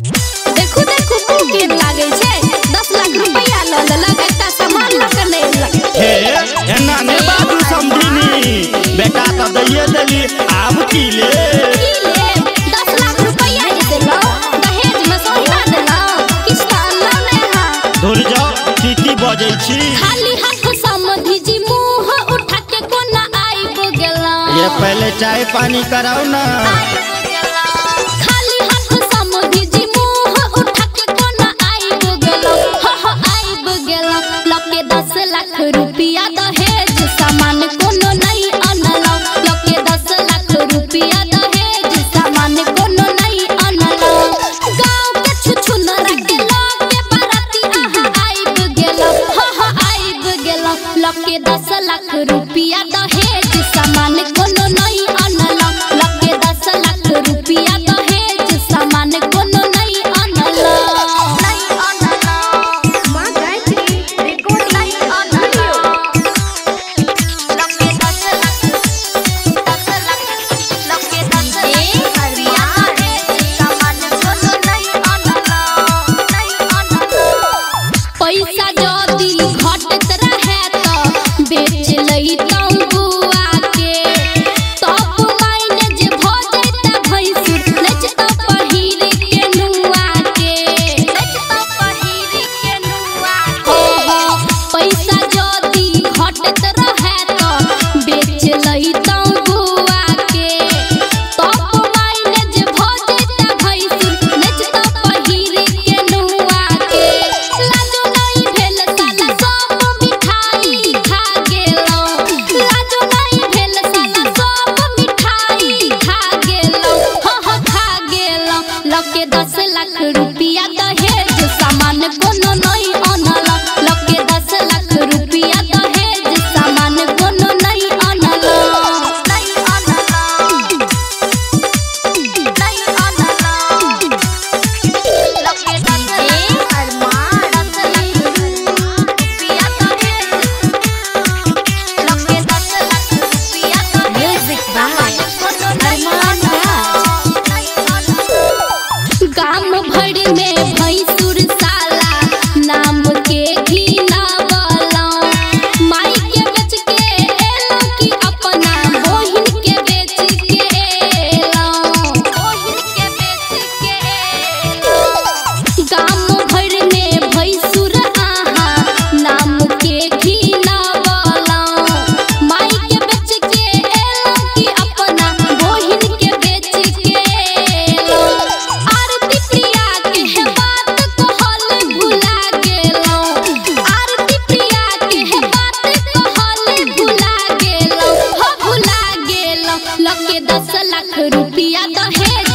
देखू देखू के लागे छे 10 लाख रुपया ल लेलक एकटा सामान ल के नहीं लेलक। हे एना ने बाबू समझिनी बेटा त दैये देली आब की ले 10 लाख रुपया जे देलो दहेज में सोहिना देलो किस्ता ल ले हां धुर जाओ टीटी बजै छी खाली हाथ समझी जी मुंह उठा के कोना आइब गेला ये पहले चाय पानी कराओ ना खाली हाथ समझी जी मुंह उठा के कोना आइब गेला हो आइब गेला लके 10 लाख रुपया दहेज सामान कोनो नहीं अनला लके 10 लाख रुपया दहेज सामान कोनो नहीं अनला गांव के छुछुनरा के लके बाराती आहा आइब गेला हो आइब गेला लके 10 लाख रुपया दहेज सामान कोनो नहीं अनला लके 10 लाख रुपया दहेज सामान कोनो नहीं अनला नहीं अनला मां गायत्री रिकॉर्ड नहीं अनला लके 10 लाख लके 10 रुपया सामान कोनो नहीं अनला नहीं अनला पैसा जदी घटत रहे त बेच लई तंबुआ के तब मायने जे भ जाता भैंसुर नच त पहिर के नुआ के नच त पहिर के नुआ हो पैसा जदी घटत रहे त बेच लई तंबुआ के तब मायने जे भ जाता भैंसुर नच त पहिर के नुआ के लाजो नहीं भेल साला सब मिठाई खा गेलो लाजो नहीं भेल साला सब मिठाई खा गेलो हो खा गेलो लके 10 लाख रुपया दहेज सामान कोनो नहीं अनला लके 10 लाख रुपया दहेज सामान कोनो नहीं अनला नहीं अनला नहीं अनला लके 10 लाख अरमान 10 लाख रुपया दहेज लके 10 लाख रुपया म्यूजिक बाय अरमान गाम भर में भैंसुर साला नाम के घीना वाला माई के बेच के एलो कि अपना बहिन के बेच के एलो बहिन के बेच के एलो गाम भर में भैंसुर आहा नाम के घीना वाला माई के बेच के एलो कि अपना बहिन के बेच के एलो आरती प्रिया के है बात कहल भुला गेलो आरती प्रिया के है बात कहल भुला गेलो हो भुला गेलो लके 10 लाख रुपया दहेज